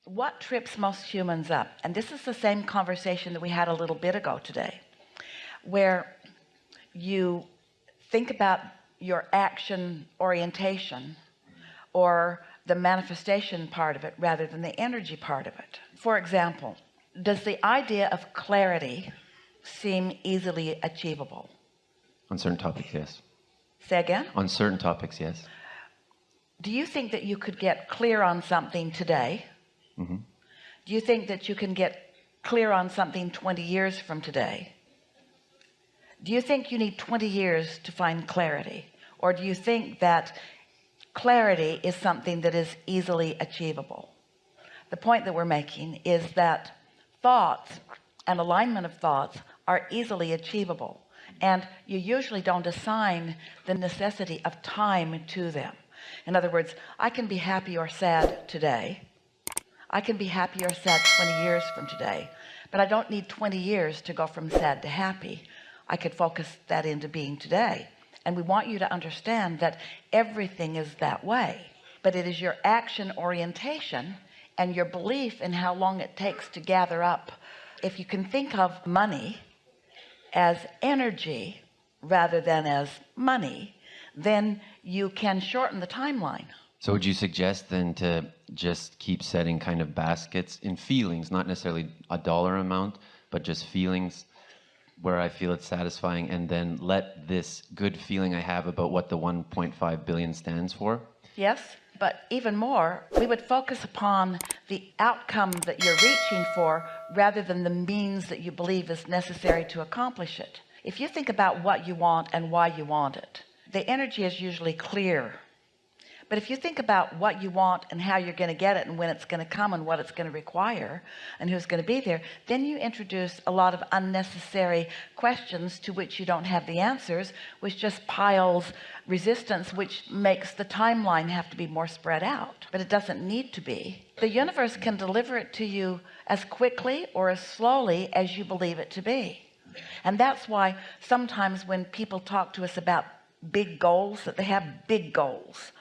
What trips most humans up, and this is the same conversation that we had a little bit ago today, where you think about your action orientation or the manifestation part of it rather than the energy part of it. For example, does the idea of clarity seem easily achievable? On certain topics, yes. Say again? On certain topics, yes. Do you think that you could get clear on something today? Mm-hmm. Do you think that you can get clear on something 20 years from today? Do you think you need 20 years to find clarity? Or do you think that clarity is something that is easily achievable? The point that we're making is that thoughts and alignment of thoughts are easily achievable, and you usually don't assign the necessity of time to them. In other words, I can be happy or sad today. I can be happy or sad 20 years from today, but I don't need 20 years to go from sad to happy. I could focus that into being today. And we want you to understand that everything is that way, but it is your action orientation and your belief in how long it takes to gather up. If you can think of money as energy rather than as money, then you can shorten the timeline. So would you suggest then to just keep setting kind of baskets in feelings, not necessarily a dollar amount, but just feelings where I feel it's satisfying, and then let this good feeling I have about what the 1.5 billion stands for? Yes, but even more, we would focus upon the outcome that you're reaching for rather than the means that you believe is necessary to accomplish it. If you think about what you want and why you want it, the energy is usually clear. But if you think about what you want and how you're going to get it and when it's going to come and what it's going to require and who's going to be there, then you introduce a lot of unnecessary questions to which you don't have the answers, which just piles resistance, which makes the timeline have to be more spread out. But it doesn't need to be. The universe can deliver it to you as quickly or as slowly as you believe it to be. And that's why sometimes when people talk to us about big goals, that they have big goals,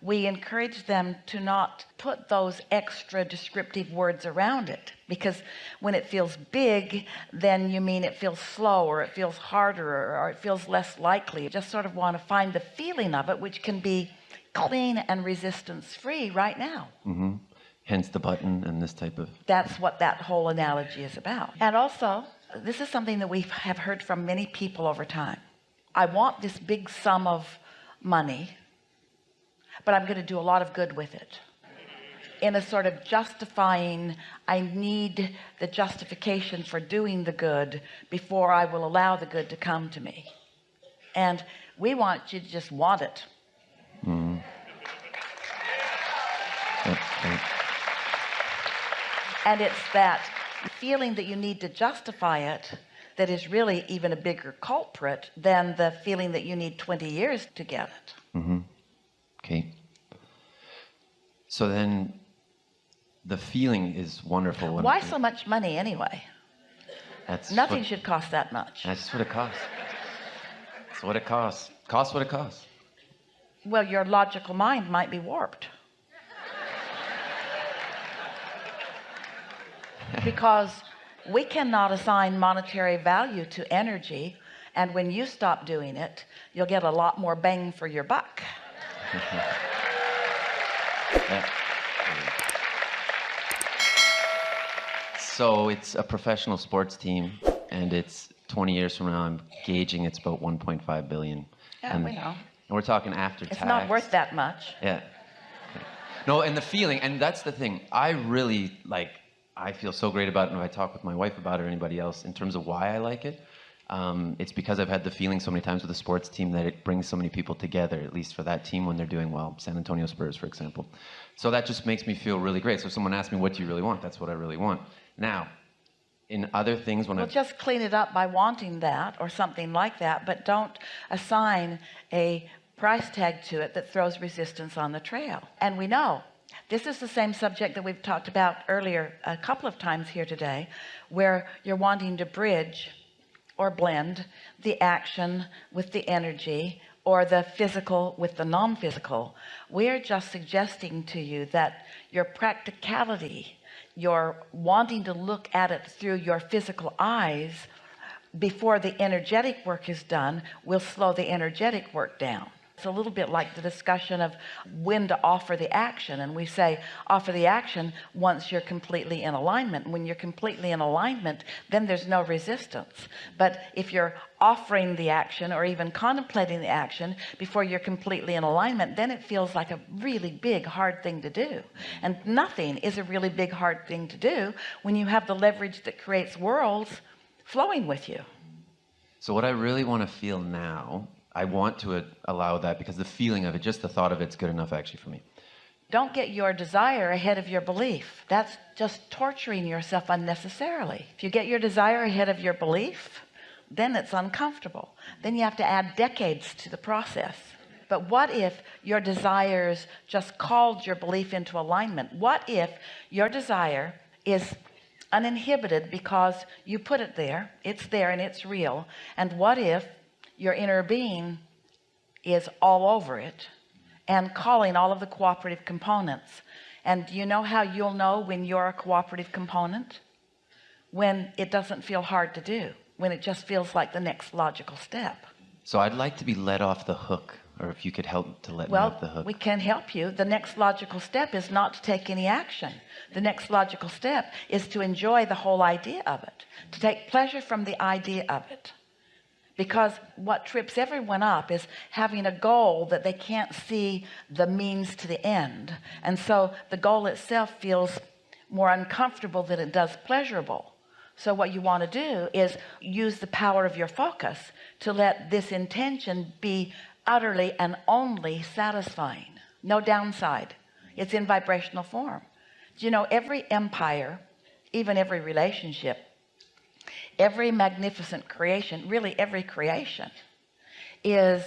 we encourage them to not put those extra descriptive words around it, because when it feels big, then you mean it feels slow, or it feels harder, or it feels less likely. You just sort of want to find the feeling of it, which can be clean and resistance free right now. Mm-hmm. Hence the button and this type of... That's what that whole analogy is about. And also, this is something that we have heard from many people over time. I want this big sum of money, but I'm going to do a lot of good with it, in a sort of justifying, I need the justification for doing the good before I will allow the good to come to me. And we want you to just want it. Mm. And it's that feeling that you need to justify it that is really even a bigger culprit than the feeling that you need 20 years to get it. Mm-hmm. Okay. So then the feeling is wonderful. Why so much money anyway? Nothing should cost that much. That's just what it costs. That's what it costs. Costs what it costs. Well, your logical mind might be warped. Because we cannot assign monetary value to energy, and when you stop doing it, you'll get a lot more bang for your buck. Yeah. So it's a professional sports team, and it's 20 years from now, I'm gauging it's about 1.5 billion. Yeah, we know. And we're talking after tax. It's not worth that much. Yeah. No, and the feeling, and that's the thing, I really I feel so great about it when I talk with my wife about it or anybody else in terms of why I like it. It's because I've had the feeling so many times with the sports team that it brings so many people together, at least for that team when they're doing well. San Antonio Spurs, for example. So that just makes me feel really great. So if someone asks me, what do you really want? That's what I really want. Now, in other things, when just clean it up by wanting that or something like that, but don't assign a price tag to it that throws resistance on the trail. And we know this is the same subject that we've talked about earlier a couple of times here today, where you're wanting to bridge or blend the action with the energy or the physical with the non-physical. We're just suggesting to you that your practicality, your wanting to look at it through your physical eyes before the energetic work is done, will slow the energetic work down. It's a little bit like the discussion of when to offer the action, and we say offer the action once you're completely in alignment. When you're completely in alignment, then there's no resistance. But if you're offering the action or even contemplating the action before you're completely in alignment, then it feels like a really big hard thing to do. And nothing is a really big hard thing to do when you have the leverage that creates worlds flowing with you. So what I really want to feel now, I want to allow that, because the feeling of it, just the thought of it's good enough actually for me. Don't get your desire ahead of your belief. That's just torturing yourself unnecessarily. If you get your desire ahead of your belief, then it's uncomfortable. Then you have to add decades to the process. But what if your desires just called your belief into alignment? What if your desire is uninhibited because you put it there, it's there and it's real? And what if your inner being is all over it and calling all of the cooperative components? And you know how you'll know when you're a cooperative component? When it doesn't feel hard to do, when it just feels like the next logical step. So I'd like to be let off the hook, or if you could help to let me off the hook. We can help you. The next logical step is not to take any action. The next logical step is to enjoy the whole idea of it, to take pleasure from the idea of it. Because what trips everyone up is having a goal that they can't see the means to the end. And so the goal itself feels more uncomfortable than it does pleasurable. So what you want to do is use the power of your focus to let this intention be utterly and only satisfying. No downside. It's in vibrational form. You know, every empire, even every relationship, every magnificent creation, really every creation, is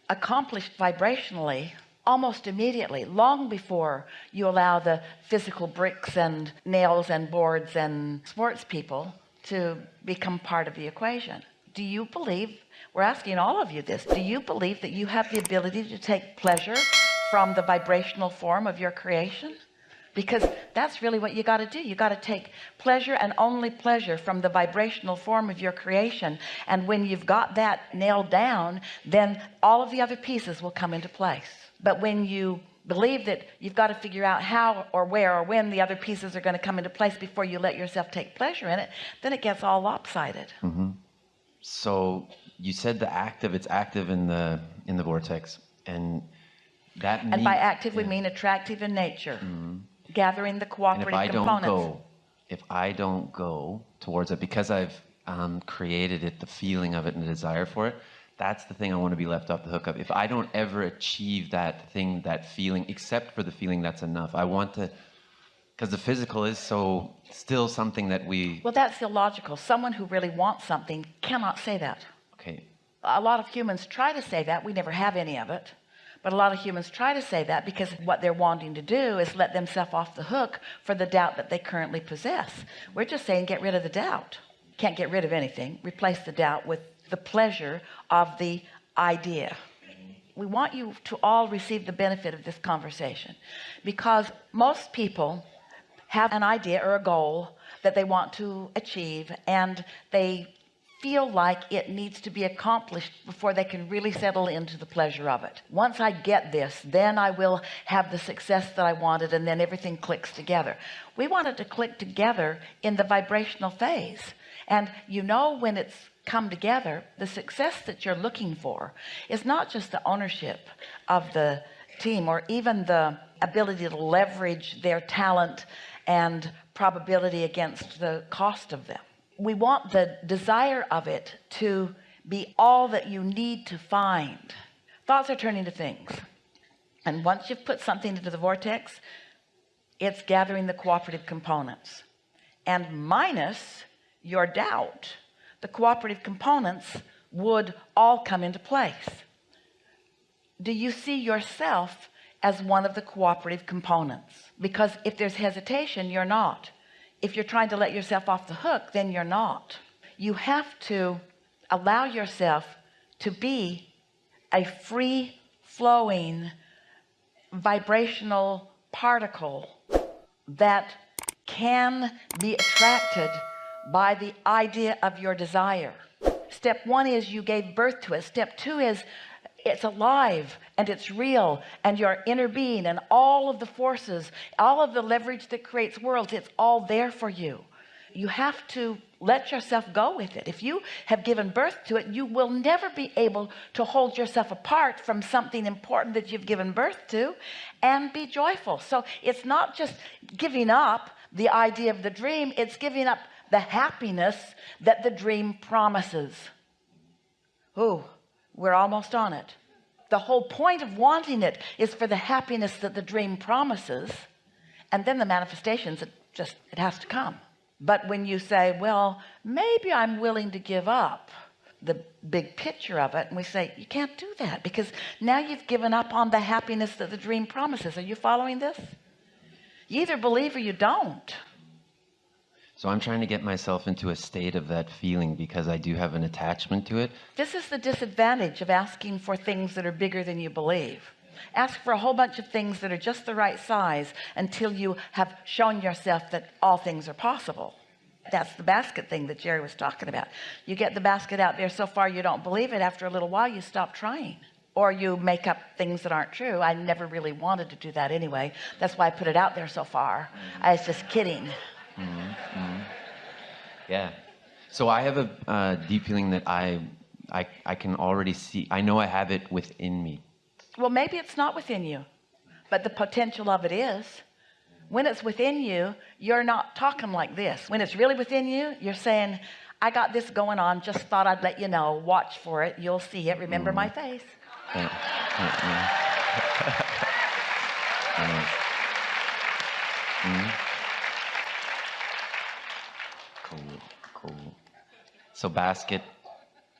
accomplished vibrationally almost immediately, long before you allow the physical bricks and nails and boards and sports people to become part of the equation. Do you believe, we're asking all of you this, do you believe that you have the ability to take pleasure from the vibrational form of your creation? Because that's really what you got to do. You got to take pleasure and only pleasure from the vibrational form of your creation. And when you've got that nailed down, then all of the other pieces will come into place. But when you believe that you've got to figure out how or where or when the other pieces are going to come into place before you let yourself take pleasure in it, then it gets all lopsided. Mm-hmm. So you said it's active in the vortex, and that and by active we mean attractive in nature. Mm-hmm. Gathering the cooperative components. If I don't go towards it because I've created it, the feeling of it and the desire for it, that's the thing I want to be left off the hook of. If I don't ever achieve that thing, that feeling, except for the feeling, that's enough. I want to, because the physical is so still something that we... Well, that's illogical. Someone who really wants something cannot say that. Okay. A lot of humans try to say that. We never have any of it. But a lot of humans try to say that because what they're wanting to do is let themselves off the hook for the doubt that they currently possess. We're just saying get rid of the doubt. Can't get rid of anything. Replace the doubt with the pleasure of the idea. We want you to all receive the benefit of this conversation, because most people have an idea or a goal that they want to achieve, and they feel like it needs to be accomplished before they can really settle into the pleasure of it. Once I get this, then I will have the success that I wanted, and then everything clicks together. We want it to click together in the vibrational phase. And you know, when it's come together, the success that you're looking for is not just the ownership of the team or even the ability to leverage their talent and probability against the cost of them. We want the desire of it to be all that you need to find. Thoughts are turning to things. And once you've put something into the vortex, it's gathering the cooperative components. And minus your doubt, the cooperative components would all come into place. Do you see yourself as one of the cooperative components? Because if there's hesitation, you're not. If you're trying to let yourself off the hook, then you're not. You have to allow yourself to be a free flowing vibrational particle that can be attracted by the idea of your desire. Step one is you gave birth to it. Step two is it's alive and it's real, and your inner being and all of the forces, all of the leverage that creates worlds, it's all there for you. You have to let yourself go with it. If you have given birth to it, you will never be able to hold yourself apart from something important that you've given birth to and be joyful. So it's not just giving up the idea of the dream, it's giving up the happiness that the dream promises. Ooh, we're almost on it. The whole point of wanting it is for the happiness that the dream promises, and then the manifestations, it has to come. But when you say, well, maybe I'm willing to give up the big picture of it, and we say, you can't do that, because now you've given up on the happiness that the dream promises. Are you following this? You either believe or you don't. So I'm trying to get myself into a state of that feeling because I do have an attachment to it. This is the disadvantage of asking for things that are bigger than you believe. Ask for a whole bunch of things that are just the right size until you have shown yourself that all things are possible. That's the basket thing that Jerry was talking about. You get the basket out there so far you don't believe it. After a little while you stop trying, or you make up things that aren't true. I never really wanted to do that anyway. That's why I put it out there so far. I was just kidding. Yeah. So I have a deep feeling that I can already see. I know I have it within me. Well, maybe it's not within you, but the potential of it is. When it's within you, you're not talking like this. When it's really within you, you're saying, I got this going on, just thought I'd let you know. Watch for it. You'll see it. Remember my face. Cool. So basket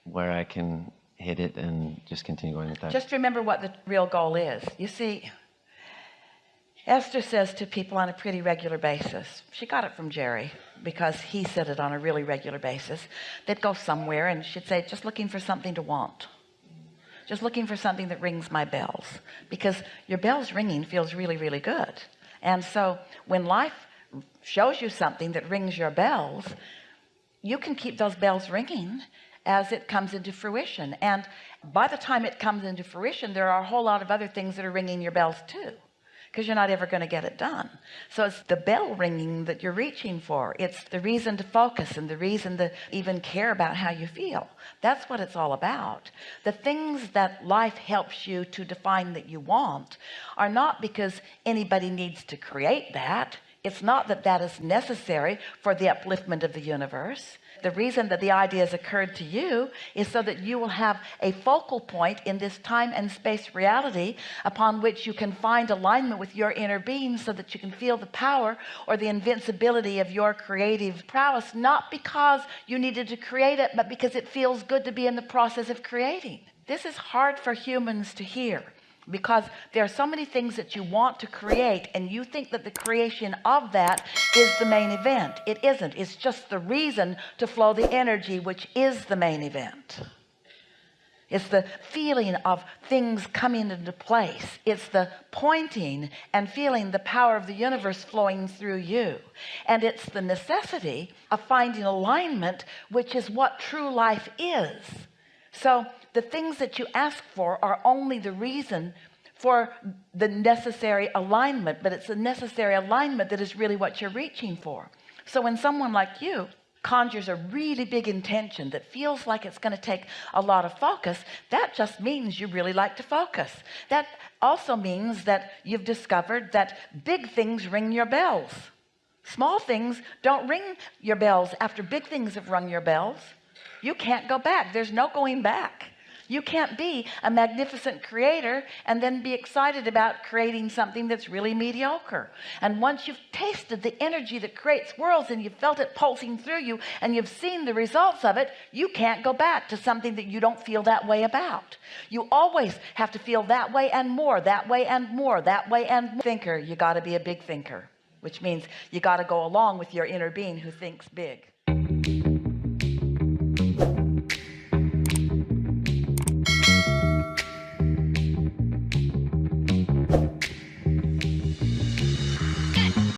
where I can hit it and just continue going with that. Just remember what the real goal is. You see, Esther says to people on a pretty regular basis, she got it from Jerry because he said it on a really regular basis. They'd go somewhere and she'd say, just looking for something to want. Just looking for something that rings my bells, because your bells ringing feels really, really good. And so when life shows you something that rings your bells, you can keep those bells ringing as it comes into fruition. And by the time it comes into fruition, there are a whole lot of other things that are ringing your bells too, because you're not ever going to get it done. So it's the bell ringing that you're reaching for. It's the reason to focus and the reason to even care about how you feel. That's what it's all about. The things that life helps you to define that you want are not because anybody needs to create that. It's not that that is necessary for the upliftment of the universe. The reason that the ideas occurred to you is so that you will have a focal point in this time and space reality upon which you can find alignment with your inner being, so that you can feel the power or the invincibility of your creative prowess, not because you needed to create it, but because it feels good to be in the process of creating. This is hard for humans to hear, because there are so many things that you want to create, and you think that the creation of that is the main event. It isn't. It's just the reason to flow the energy, which is the main event. It's the feeling of things coming into place. It's the pointing and feeling the power of the universe flowing through you. And it's the necessity of finding alignment, which is what true life is. So the things that you ask for are only the reason for the necessary alignment, but it's a necessary alignment that is really what you're reaching for. So when someone like you conjures a really big intention that feels like it's going to take a lot of focus, that just means you really like to focus. That also means that you've discovered that big things ring your bells. Small things don't ring your bells after big things have rung your bells. You can't go back. There's no going back. You can't be a magnificent creator and then be excited about creating something that's really mediocre. And once you've tasted the energy that creates worlds and you've felt it pulsing through you and you've seen the results of it, you can't go back to something that you don't feel that way about. You always have to feel that way and more, that way and more, that way and more. Thinker, you got to be a big thinker, which means you got to go along with your inner being who thinks big.